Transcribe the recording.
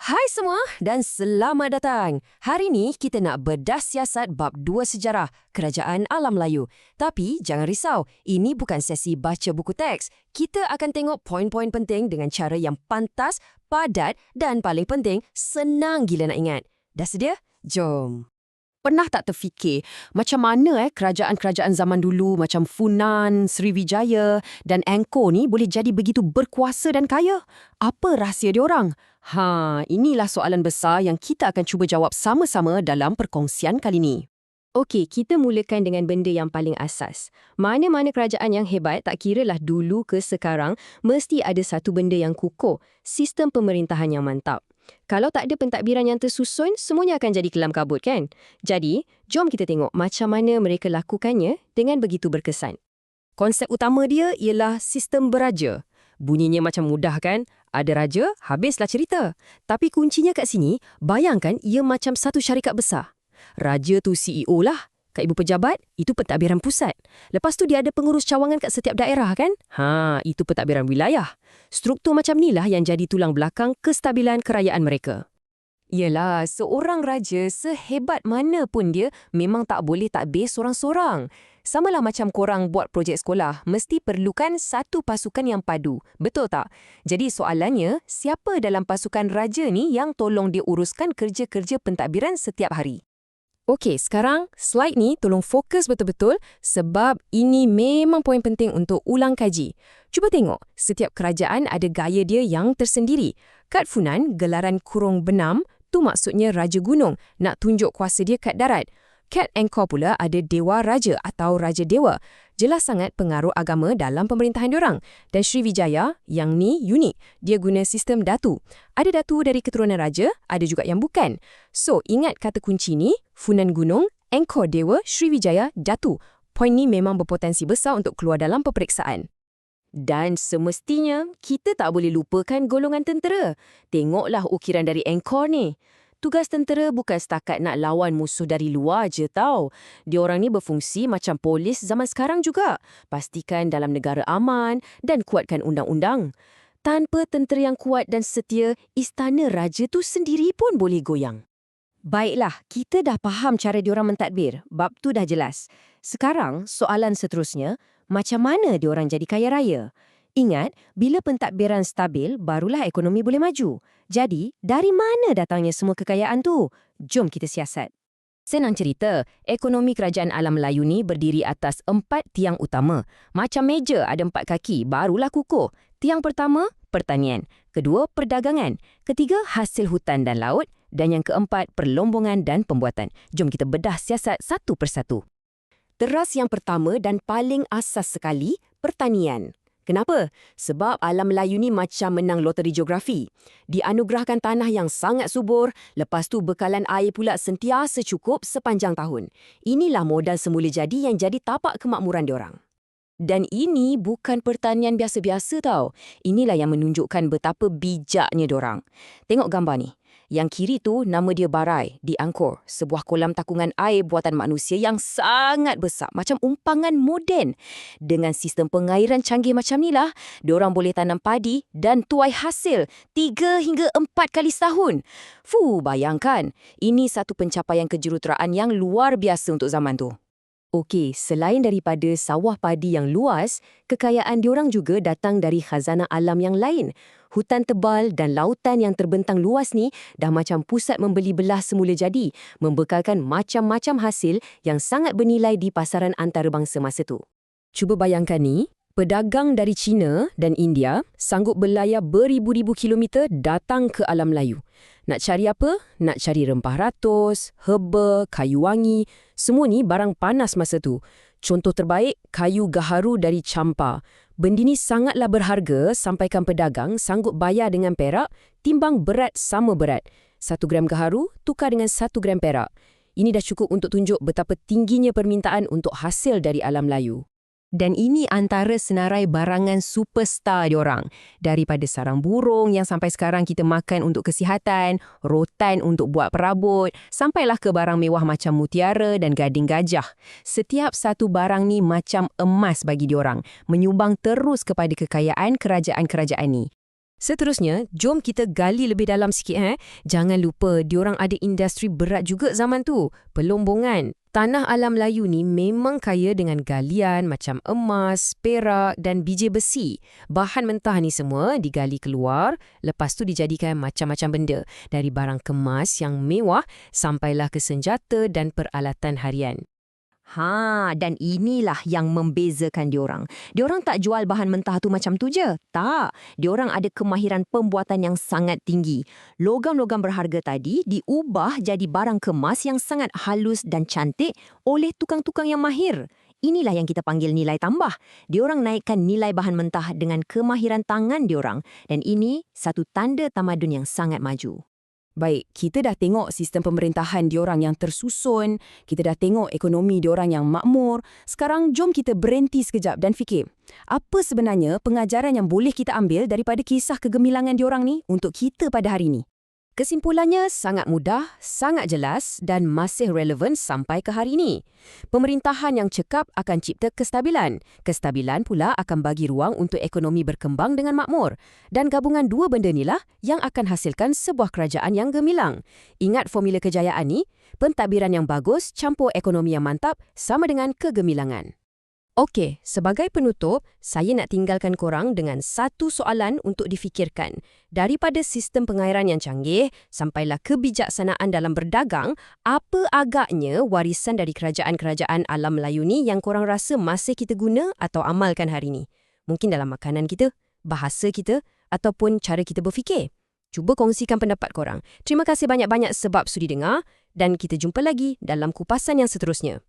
Hai semua dan selamat datang. Hari ni kita nak bedah siasat bab 2 sejarah Kerajaan Alam Melayu. Tapi jangan risau, ini bukan sesi baca buku teks. Kita akan tengok poin-poin penting dengan cara yang pantas, padat dan paling penting, senang gila nak ingat. Dah sedia? Jom. Pernah tak terfikir macam mana kerajaan-kerajaan zaman dulu macam Funan, Sriwijaya dan Angkor ni boleh jadi begitu berkuasa dan kaya? Apa rahsia diorang? Inilah soalan besar yang kita akan cuba jawab sama-sama dalam perkongsian kali ni. Okey, kita mulakan dengan benda yang paling asas. Mana-mana kerajaan yang hebat, tak kiralah dulu ke sekarang, mesti ada satu benda yang kukuh, sistem pemerintahan yang mantap. Kalau tak ada pentadbiran yang tersusun, semuanya akan jadi kelam kabut kan? Jadi, jom kita tengok macam mana mereka lakukannya dengan begitu berkesan. Konsep utama dia ialah sistem beraja. Bunyinya macam mudah kan? Ada raja, habislah cerita. Tapi kuncinya kat sini, bayangkan ia macam satu syarikat besar. Raja tu CEO lah. Kat ibu pejabat, itu pentadbiran pusat. Lepas tu dia ada pengurus cawangan kat setiap daerah kan? Itu pentadbiran wilayah. Struktur macam inilah yang jadi tulang belakang kestabilan kerajaan mereka. Yelah, seorang raja sehebat mana pun dia memang tak boleh tadbir sorang-sorang. Samalah macam korang buat projek sekolah, mesti perlukan satu pasukan yang padu. Betul tak? Jadi soalannya, siapa dalam pasukan raja ni yang tolong dia uruskan kerja-kerja pentadbiran setiap hari? Okey, sekarang slide ni tolong fokus betul-betul sebab ini memang poin penting untuk ulang kaji. Cuba tengok, setiap kerajaan ada gaya dia yang tersendiri. Kat Funan, gelaran kurung benam tu maksudnya Raja Gunung, nak tunjuk kuasa dia kat darat. Kat Angkor pula ada Dewa Raja atau Raja Dewa. Jelas sangat pengaruh agama dalam pemerintahan diorang. Dan Sriwijaya, yang ni unik. Dia guna sistem datu. Ada datu dari keturunan raja, ada juga yang bukan. So, ingat kata kunci ni, Funan Gunung, Angkor Dewa, Sriwijaya, datu. Poin ni memang berpotensi besar untuk keluar dalam peperiksaan. Dan semestinya, kita tak boleh lupakan golongan tentera. Tengoklah ukiran dari Angkor ni. Tugas tentera bukan setakat nak lawan musuh dari luar je tau. Diorang ni berfungsi macam polis zaman sekarang juga. Pastikan dalam negara aman dan kuatkan undang-undang. Tanpa tentera yang kuat dan setia, istana raja tu sendiri pun boleh goyang. Baiklah, kita dah faham cara diorang mentadbir. Bab tu dah jelas. Sekarang, soalan seterusnya, macam mana diorang jadi kaya raya? Ingat, bila pentadbiran stabil, barulah ekonomi boleh maju. Jadi, dari mana datangnya semua kekayaan tu? Jom kita siasat. Senang cerita, ekonomi Kerajaan Alam Melayu ni berdiri atas 4 tiang utama. Macam meja ada 4 kaki, barulah kukuh. Tiang pertama, pertanian. Kedua, perdagangan. Ketiga, hasil hutan dan laut. Dan yang keempat, perlombongan dan pembuatan. Jom kita bedah siasat satu persatu. Teras yang pertama dan paling asas sekali, pertanian. Kenapa? Sebab alam Melayu ni macam menang loteri geografi. Dianugerahkan tanah yang sangat subur, lepas tu bekalan air pula sentiasa cukup sepanjang tahun. Inilah modal semula jadi yang jadi tapak kemakmuran diorang. Dan ini bukan pertanian biasa-biasa tau. Inilah yang menunjukkan betapa bijaknya diorang. Tengok gambar ni. Yang kiri tu nama dia Barai di Angkor, sebuah kolam takungan air buatan manusia yang sangat besar, macam umpangan moden. Dengan sistem pengairan canggih macam ni lah, diorang boleh tanam padi dan tuai hasil 3 hingga 4 kali setahun. Bayangkan, ini satu pencapaian kejuruteraan yang luar biasa untuk zaman tu. Okey, selain daripada sawah padi yang luas, kekayaan diorang juga datang dari khazanah alam yang lain. Hutan tebal dan lautan yang terbentang luas ni dah macam pusat membeli belah semula jadi, membekalkan macam-macam hasil yang sangat bernilai di pasaran antarabangsa masa tu. Cuba bayangkan ni, pedagang dari China dan India sanggup berlayar beribu-ribu kilometer datang ke Alam Melayu. Nak cari apa? Nak cari rempah ratus, herba, kayu wangi. Semua ni barang panas masa tu. Contoh terbaik, kayu gaharu dari Champa. Benda ni sangatlah berharga sampaikan pedagang sanggup bayar dengan perak, timbang berat sama berat. 1 gram gaharu tukar dengan 1 gram perak. Ini dah cukup untuk tunjuk betapa tingginya permintaan untuk hasil dari Alam Melayu. Dan ini antara senarai barangan superstar diorang. Daripada sarang burung yang sampai sekarang kita makan untuk kesihatan, rotan untuk buat perabot, sampailah ke barang mewah macam mutiara dan gading gajah. Setiap satu barang ni macam emas bagi diorang, menyumbang terus kepada kekayaan kerajaan-kerajaan ni. Seterusnya, jom kita gali lebih dalam sikit. Jangan lupa, diorang ada industri berat juga zaman tu, pelombongan. Tanah alam Melayu ni memang kaya dengan galian macam emas, perak dan biji besi. Bahan mentah ni semua digali keluar, lepas tu dijadikan macam-macam benda. Dari barang kemas yang mewah sampailah ke senjata dan peralatan harian. Dan inilah yang membezakan diorang. Diorang tak jual bahan mentah tu macam tu je. Tak. Diorang ada kemahiran pembuatan yang sangat tinggi. Logam-logam berharga tadi diubah jadi barang kemas yang sangat halus dan cantik oleh tukang-tukang yang mahir. Inilah yang kita panggil nilai tambah. Diorang naikkan nilai bahan mentah dengan kemahiran tangan diorang. Dan ini satu tanda tamadun yang sangat maju. Baik, kita dah tengok sistem pemerintahan diorang yang tersusun, kita dah tengok ekonomi diorang yang makmur. Sekarang jom kita berhenti sekejap dan fikir, apa sebenarnya pengajaran yang boleh kita ambil daripada kisah kegemilangan diorang ni untuk kita pada hari ni? Kesimpulannya sangat mudah, sangat jelas dan masih relevan sampai ke hari ini. Pemerintahan yang cekap akan cipta kestabilan. Kestabilan pula akan bagi ruang untuk ekonomi berkembang dengan makmur. Dan gabungan dua benda inilah yang akan hasilkan sebuah kerajaan yang gemilang. Ingat formula kejayaan ni, pentadbiran yang bagus campur ekonomi yang mantap sama dengan kegemilangan. Okey, sebagai penutup, saya nak tinggalkan korang dengan satu soalan untuk difikirkan. Daripada sistem pengairan yang canggih sampailah kebijaksanaan dalam berdagang, apa agaknya warisan dari kerajaan-kerajaan alam Melayu ni yang korang rasa masih kita guna atau amalkan hari ni? Mungkin dalam makanan kita, bahasa kita ataupun cara kita berfikir. Cuba kongsikan pendapat korang. Terima kasih banyak-banyak sebab sudi dengar dan kita jumpa lagi dalam kupasan yang seterusnya.